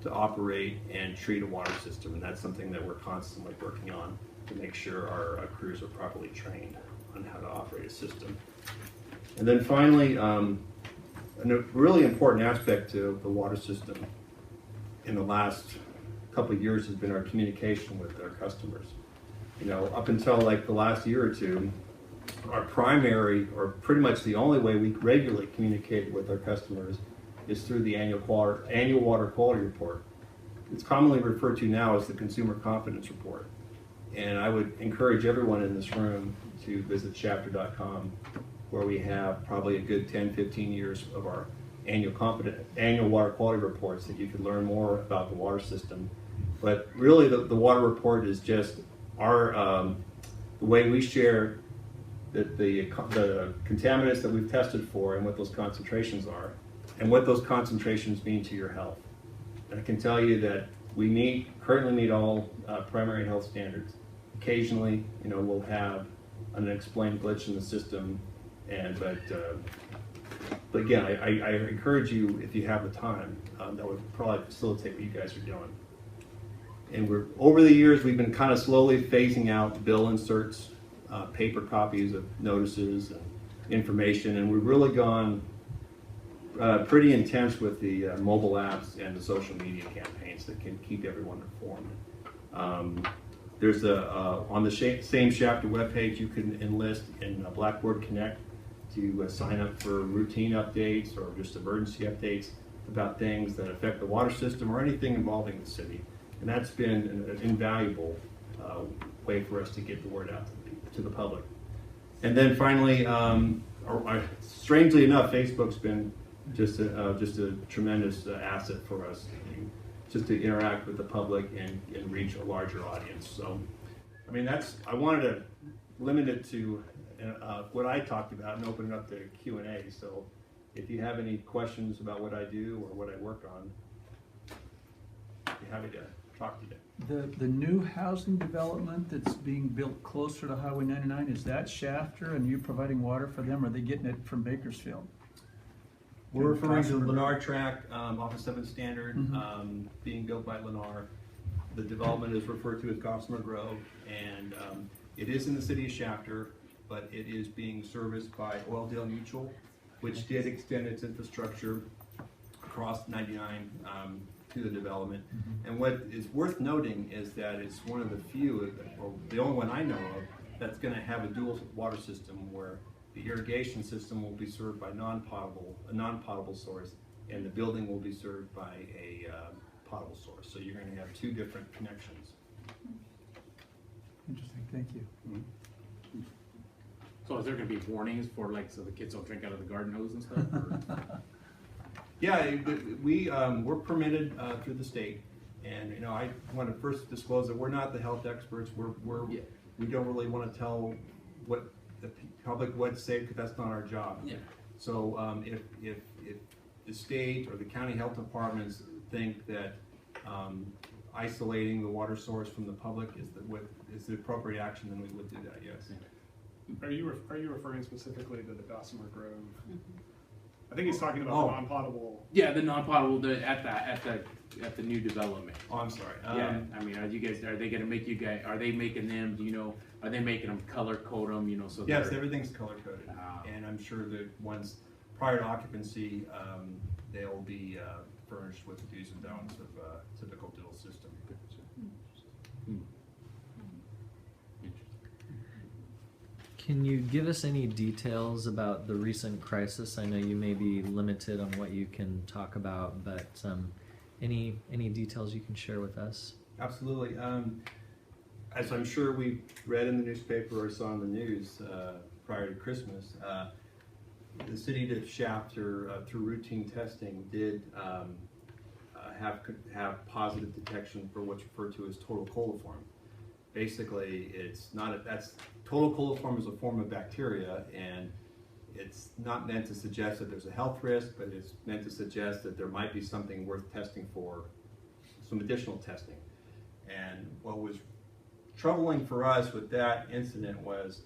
to operate and treat a water system, and that's something that we're constantly working on to make sure our crews are properly trained on how to operate a system. And then finally, a really important aspect to the water system in the last couple of years has been our communication with our customers. You know, up until like the last year or two, our primary, or pretty much the only way we regularly communicate with our customers is through the annual water quality report. It's commonly referred to now as the Consumer Confidence Report. And I would encourage everyone in this room to visit chapter.com, where we have probably a good 10, 15 years of our annual water quality reports that you can learn more about the water system. But really the water report is just our, the way we share the contaminants that we've tested for and what those concentrations are, and what those concentrations mean to your health. And I can tell you that we currently meet all primary health standards. Occasionally, you know, we'll have an unexplained glitch in the system, but again, I encourage you, if you have the time, that would probably facilitate what you guys are doing. And over the years, we've been kind of slowly phasing out bill inserts, paper copies of notices and information, and we've really gone pretty intense with the mobile apps and the social media campaigns that can keep everyone informed. There's on the same chapter webpage, you can enlist in Blackboard Connect to sign up for routine updates or just emergency updates about things that affect the water system or anything involving the city. And that's been an invaluable way for us to get the word out to the public. And then finally, strangely enough, Facebook's been just a tremendous asset for us, just to interact with the public and reach a larger audience. So, I mean, I wanted to limit it to what I talked about and open it up to Q&A. So, if you have any questions about what I do or what I work on, I'd be happy to talk to you. The new housing development that's being built closer to Highway 99, is that Shafter and you providing water for them, or are they getting it from Bakersfield? We're referring to the Lennar tract off of 7th Standard, being built by Lennar. The development is referred to as Gossamer Grove, and it is in the city of Shafter, but it is being serviced by Oildale Mutual, which did extend its infrastructure across 99 to the development. And what is worth noting is that it's one of the few, or the only one I know of, that's going to have a dual water system where the irrigation system will be served by a non-potable source, and the building will be served by a potable source. So you're going to have two different connections. Interesting, thank you. So is there going to be warnings for, like, so the kids don't drink out of the garden hose and stuff? Yeah, we're permitted through the state, and you know, I want to first disclose that we're not the health experts. We don't really want to tell what the public what's safe, because that's not our job. Yeah. So if the state or the county health departments think that isolating the water source from the public is the appropriate action, then we would do that. Yes. Are you referring specifically to the Gossamer Grove? I think he's talking about the non-potable. Yeah, the non-potable at the new development. Oh, I'm sorry. Yeah, I mean, are they going to make you guys? Are they making them? Do you know? Are they making them color code them? You know, so yes, everything's color coded, and I'm sure that once prior to occupancy, they'll be furnished with the do's and don'ts of a typical dual system. Can you give us any details about the recent crisis? I know you may be limited on what you can talk about, but any details you can share with us? Absolutely. As I'm sure we read in the newspaper or saw in the news prior to Christmas, the city of Shafter, through routine testing, did have positive detection for what's referred to as total coliform. Basically, total coliform is a form of bacteria, and it's not meant to suggest that there's a health risk, but it's meant to suggest that there might be something worth testing for, some additional testing. And what was troubling for us with that incident was,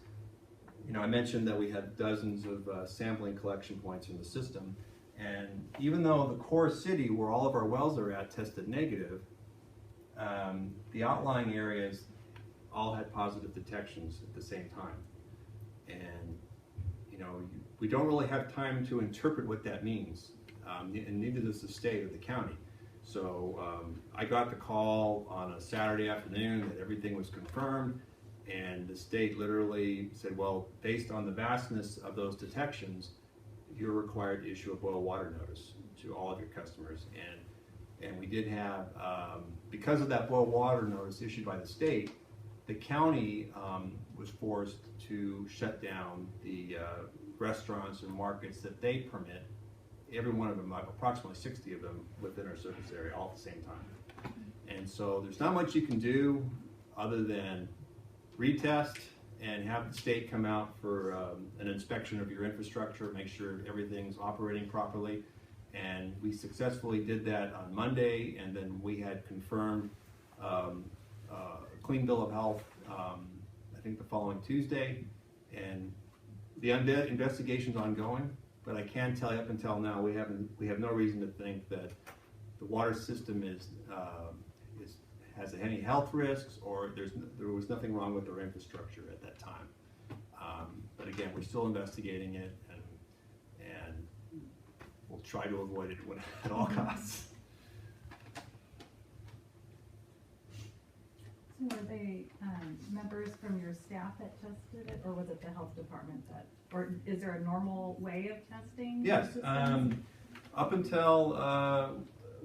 you know, I mentioned that we had dozens of sampling collection points in the system, And even though the core city, where all of our wells are at, tested negative, the outlying areas all had positive detections at the same time. And, you know, we don't really have time to interpret what that means, and neither does the state or the county. So I got the call on a Saturday afternoon that everything was confirmed, and the state literally said, well, based on the vastness of those detections, you're required to issue a boil water notice to all of your customers. And we did have, because of that boil water notice issued by the state, the county was forced to shut down the restaurants and markets that they permit, every one of them, approximately 60 of them within our service area, all at the same time. And so there's not much you can do other than retest and have the state come out for an inspection of your infrastructure, make sure everything's operating properly. And we successfully did that on Monday, and then we had confirmed clean bill of health, I think the following Tuesday. And the investigation's ongoing, but I can tell you up until now, we have no reason to think that the water system has any health risks, or there was nothing wrong with our infrastructure at that time. But again, we're still investigating it, and we'll try to avoid it at all costs. So were they members from your staff that tested it, or was it the health department that, or is there a normal way of testing? Yes, systems? up until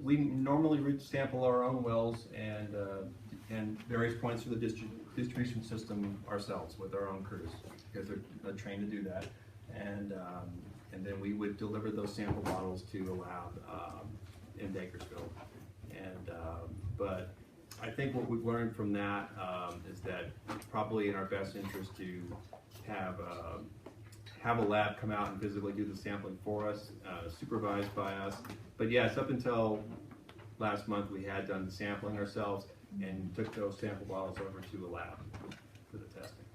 we normally sample our own wells and various points of the distribution system ourselves with our own crews, because they're trained to do that. And then we would deliver those sample bottles to a lab in Bakersfield. But I think what we've learned from that is that it's probably in our best interest to have a lab come out and physically do the sampling for us, supervised by us. But yes, up until last month, we had done the sampling ourselves and took those sample bottles over to a lab for the testing.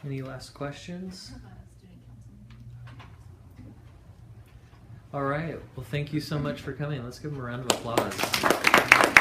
Any last questions? All right. Well, thank you so much for coming. Let's give them a round of applause.